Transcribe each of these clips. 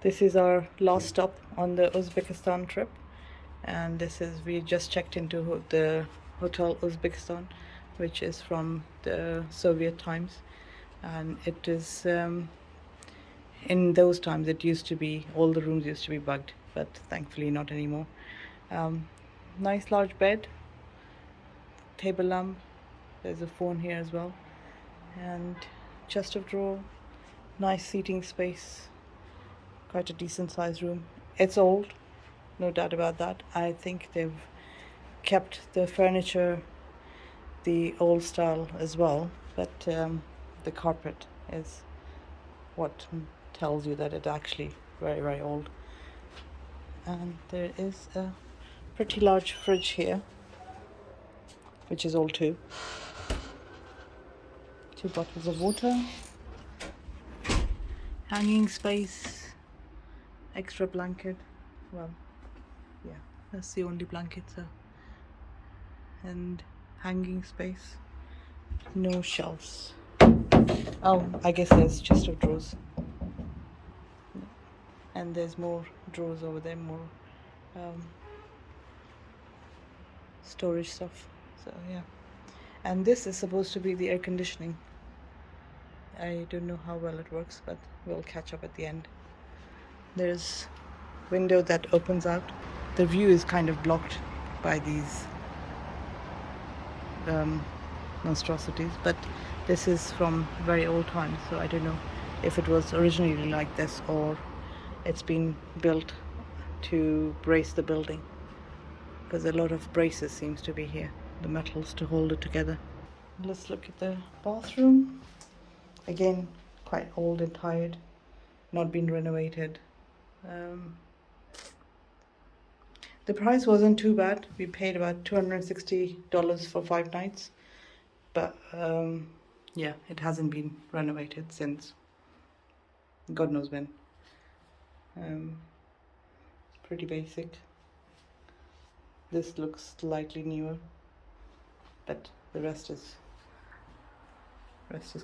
This is our last stop on the Uzbekistan trip, and we just checked into the hotel Uzbekistan, which is from the Soviet times, and it is in those times it used to be, all the rooms used to be bugged, but thankfully not anymore. Nice large bed, table lamp, there's a phone here as well, and chest of drawer, nice seating space, quite a decent sized room. It's old, no doubt about that. I think they've kept the furniture the old style as well, but the carpet is what tells you that it's actually very, very old. And there is a pretty large fridge here, which is old too. 2 bottles of water, hanging space, extra blanket. Well, yeah, that's the only blanket, so. And hanging space, no shelves. Oh, I guess there's chest of drawers, and there's more drawers over there, more storage stuff. So yeah, and this is supposed to be the air conditioning. I don't know how well it works, but we'll catch up at the end. There's window that opens out. The view is kind of blocked by these monstrosities, but this is from very old times, so I don't know if it was originally like this or it's been built to brace the building, because a lot of braces seems to be here, the metals to hold it together. Let's look at the bathroom. Again, quite old and tired, not been renovated. The price wasn't too bad. We paid about $260 for 5 nights, but yeah, it hasn't been renovated since God knows when. Pretty basic. This looks slightly newer, but the rest is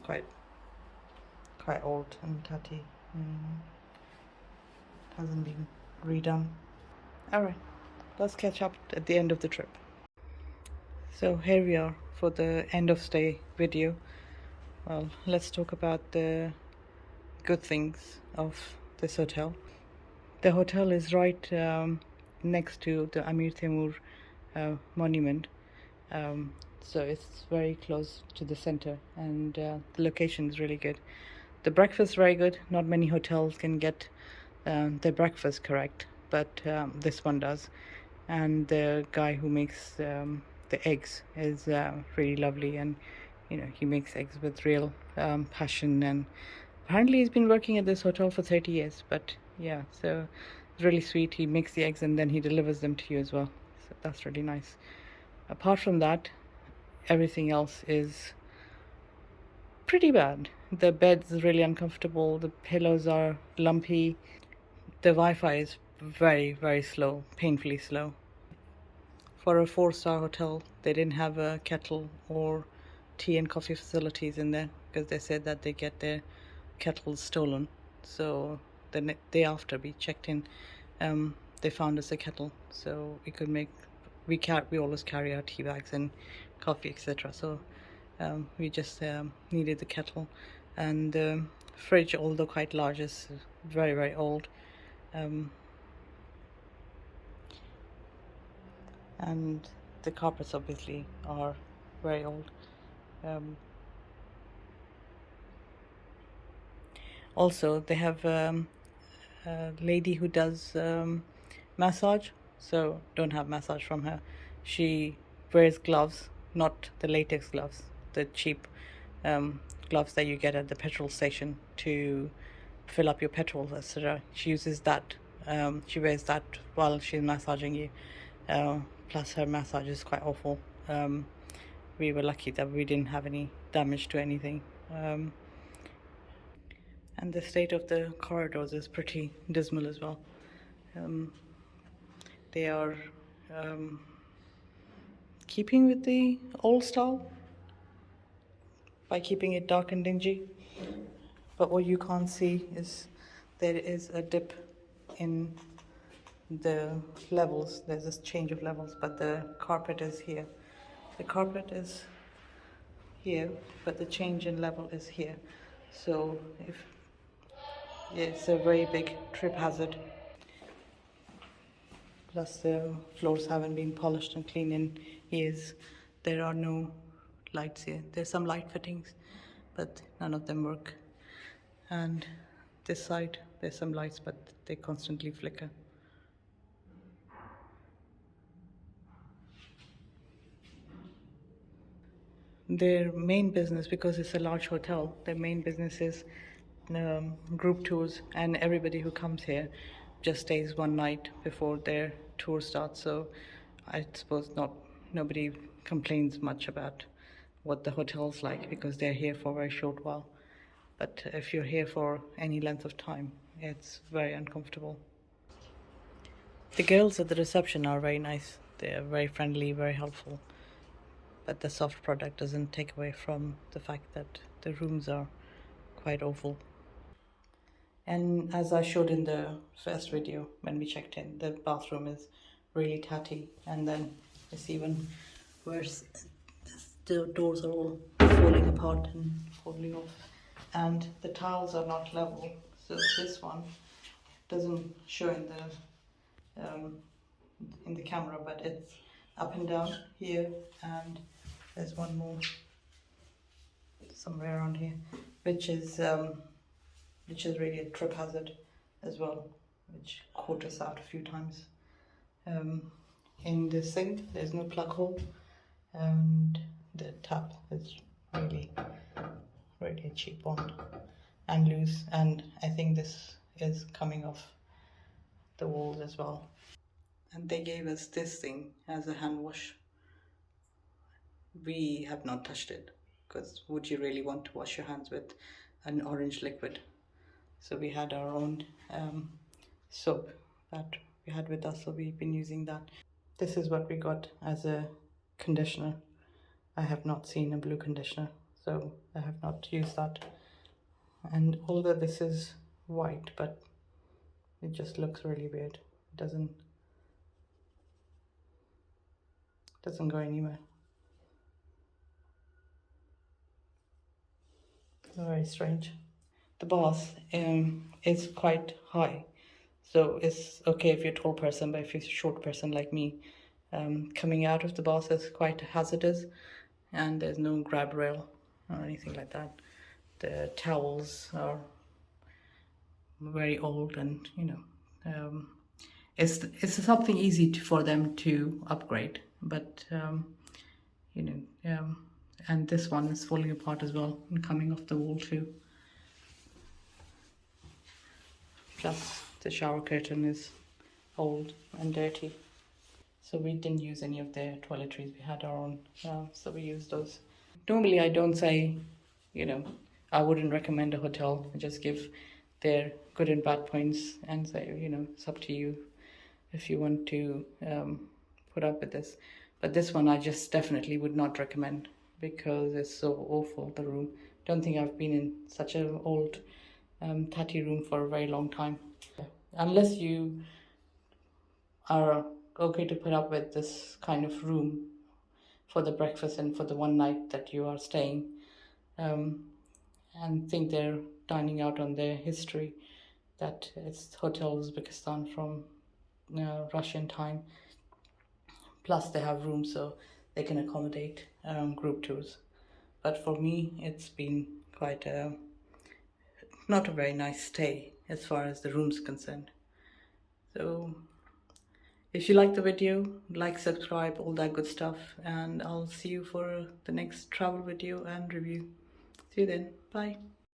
quite old and tatty. Hasn't been redone. Alright, let's catch up at the end of the trip. So here we are for the end of stay video. Well, let's talk about the good things of this hotel. The hotel is right next to the Amir Temur monument, so it's very close to the center, and the location is really good. The breakfast is very good. Not many hotels can get their breakfast correct, but this one does. And the guy who makes the eggs is really lovely, and he makes eggs with real passion, and apparently he's been working at this hotel for 30 years. But yeah, so it's really sweet. He makes the eggs and then he delivers them to you as well, so that's really nice. Apart from that, everything else is pretty bad. The bed's really uncomfortable, the pillows are lumpy, the Wi-Fi is very, very slow, painfully slow. For a 4-star hotel, they didn't have a kettle or tea and coffee facilities in there, because they said that they get their kettles stolen. So the day after we checked in, they found us a kettle, so we could make. We always carry our tea bags and coffee, etc. So we just needed the kettle, and the fridge, although quite large, is very, very old. And the carpets obviously are very old. Also, they have a lady who does massage, so don't have massage from her. She wears gloves, not the latex gloves, the cheap gloves that you get at the petrol station to fill up your petrol, etc. She uses that. She wears that while she's massaging you. Plus, her massage is quite awful. We were lucky that we didn't have any damage to anything. And the state of the corridors is pretty dismal as well. They are keeping with the old style by keeping it dark and dingy. But what you can't see is there is a dip in the levels. There's this change of levels, but the carpet is here. The carpet is here, but the change in level is here. So if it's a very big trip hazard. Plus the floors haven't been polished and cleaned in years. There are no lights here. There's some light fittings, but none of them work. And this side, there's some lights, but they constantly flicker. Their main business, because it's a large hotel, their main business is group tours, and everybody who comes here just stays one night before their tour starts. So I suppose nobody complains much about what the hotel's like, because they're here for a very short while. But if you're here for any length of time, it's very uncomfortable. The girls at the reception are very nice. They're very friendly, very helpful. But the soft product doesn't take away from the fact that the rooms are quite awful. And as I showed in the first video when we checked in, the bathroom is really tatty, and then it's even worse. The doors are all falling apart and falling off, and the tiles are not level. So this one doesn't show in the camera, but it's up and down here, and there's one more somewhere around here, which is really a trip hazard as well, which caught us out a few times. In the sink, there's no plug hole, and the tap is really a cheap one and loose, and I think this is coming off the walls as well. And they gave us this thing as a hand wash. We have not touched it, because would you really want to wash your hands with an orange liquid? So we had our own soap that we had with us, so we've been using that. This is what we got as a conditioner. I have not seen a blue conditioner, so I have not used that. And although this is white, but it just looks really weird. It doesn't go anywhere. It's very strange. The bath is quite high, so it's okay if you're a tall person, but if you're a short person like me, coming out of the bath is quite hazardous, and there's no grab rail or anything like that. The towels are very old, and it's something easy for them to upgrade, but and this one is falling apart as well and coming off the wall too. Plus the shower curtain is old and dirty, so we didn't use any of their toiletries. We had our own, so we used those. Normally I don't say, I wouldn't recommend a hotel. I just give their good and bad points and say, it's up to you if you want to put up with this. But this one I just definitely would not recommend, because it's so awful, the room. Don't think I've been in such an old tatty room for a very long time. Unless you are okay to put up with this kind of room for the breakfast and for the one night that you are staying, and think they're dining out on their history, that it's Hotel Uzbekistan from Russian time. Plus they have rooms, so they can accommodate group tours. But for me, it's been quite not a very nice stay as far as the room's concerned. So if you like the video, like, subscribe, all that good stuff, and I'll see you for the next travel video and review. See you then. Bye.